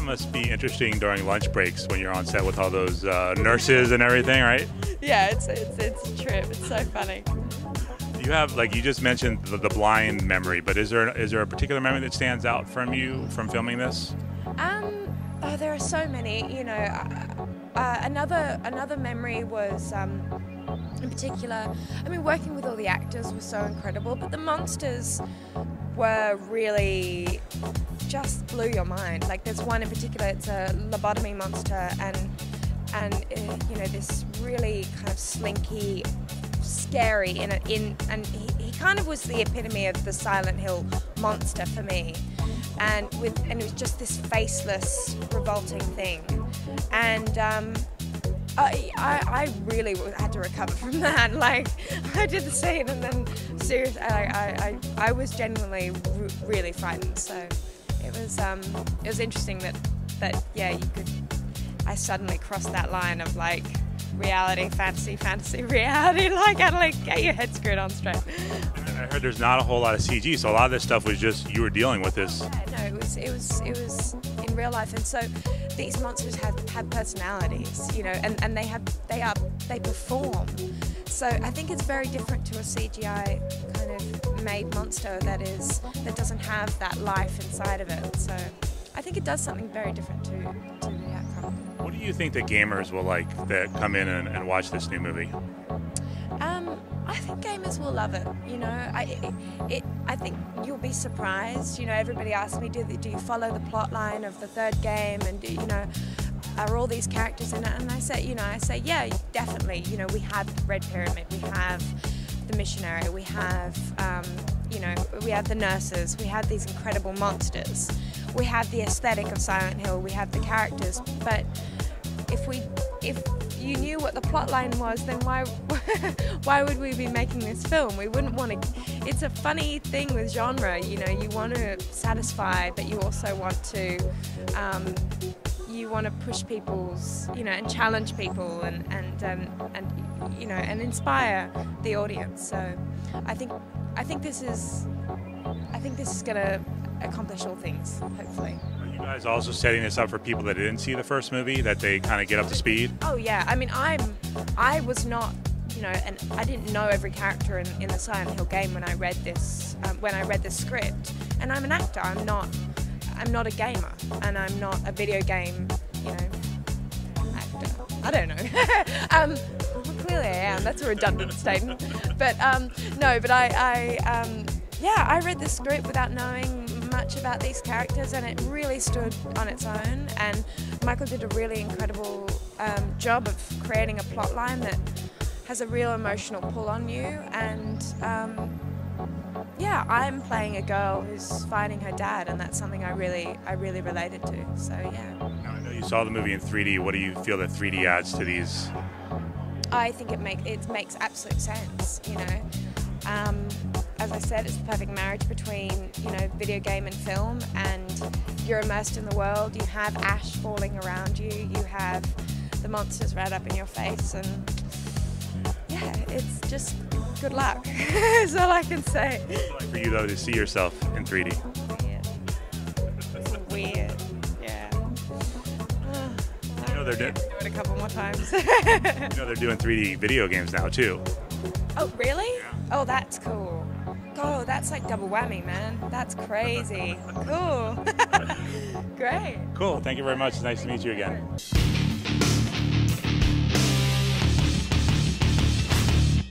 must be interesting during lunch breaks when you're on set with all those nurses and everything, right? Yeah, it's a trip. It's so funny. You have, like you just mentioned, the blind memory, but is there a particular memory that stands out from you from filming this? Oh, there are so many. You know, another memory was, in particular, I mean, working with all the actors was so incredible, but the monsters were really just blew your mind. Like there's one in particular, it's a lobotomy monster, and you know, this really kind of slinky, scary and he kind of was the epitome of the Silent Hill monster for me, and it was just this faceless, revolting thing, and I really had to recover from that. Like I did the scene, and then seriously, I was genuinely really frightened. So it was interesting that yeah, I suddenly crossed that line of like reality, fantasy, reality. Like Adelaide, get your head screwed on straight. And I heard there's not a whole lot of CG, so a lot of this stuff was just you were dealing with this. Yeah, no, it was in real life, and so these monsters have personalities, you know, and they perform. So I think it's very different to a CGI kind of made monster that doesn't have that life inside of it. So I think it does something very different to the outcome. What do you think the gamers will like that come in and watch this new movie? I think gamers will love it. You know, I think you'll be surprised. You know, everybody asks me, do you follow the plot line of the third game, and you know, are all these characters in it? And I say, yeah, definitely. You know, we have the Red Pyramid, we have the missionary, we have, you know, we have the nurses, we have these incredible monsters, we have the aesthetic of Silent Hill, we have the characters. But if you knew what the plot line was, then why would we be making this film? We wouldn't want to. It's a funny thing with genre, you know. You want to satisfy, but you also want to push people's, you know, and challenge people, and you know, and inspire the audience. So I think this is going to accomplish all things, hopefully. Are you guys also setting this up for people that didn't see the first movie, that they kind of get up to speed? Oh yeah, I mean, I was not, you know, and I didn't know every character in the Silent Hill game when I read this script. And I'm an actor. I'm not a gamer, and I'm not a video game, you know, actor. I don't know. Well, clearly I am. That's a redundant statement. But no, but yeah, I read the script without knowing much about these characters, and it really stood on its own. And Michael did a really incredible job of creating a plot line that has a real emotional pull on you. And yeah, I'm playing a girl who's finding her dad, and that's something I really related to. So yeah. Now, I know you saw the movie in 3D. What do you feel that 3D adds to these? I think it makes absolute sense. You know, as I said, it's the perfect marriage between, you know, video game and film, and you're immersed in the world. You have ash falling around you. You have the monsters right up in your face, and yeah, it's just good luck. That's all I can say. What's it like for you though to see yourself in 3D? It's weird. Yeah. You know they're doing it a couple more times. You know they're doing 3D video games now too. Oh really? Yeah. Oh, that's cool. Oh, that's like double whammy, man. That's crazy. Cool. Great. Cool. Thank you very much. It's nice to meet you again.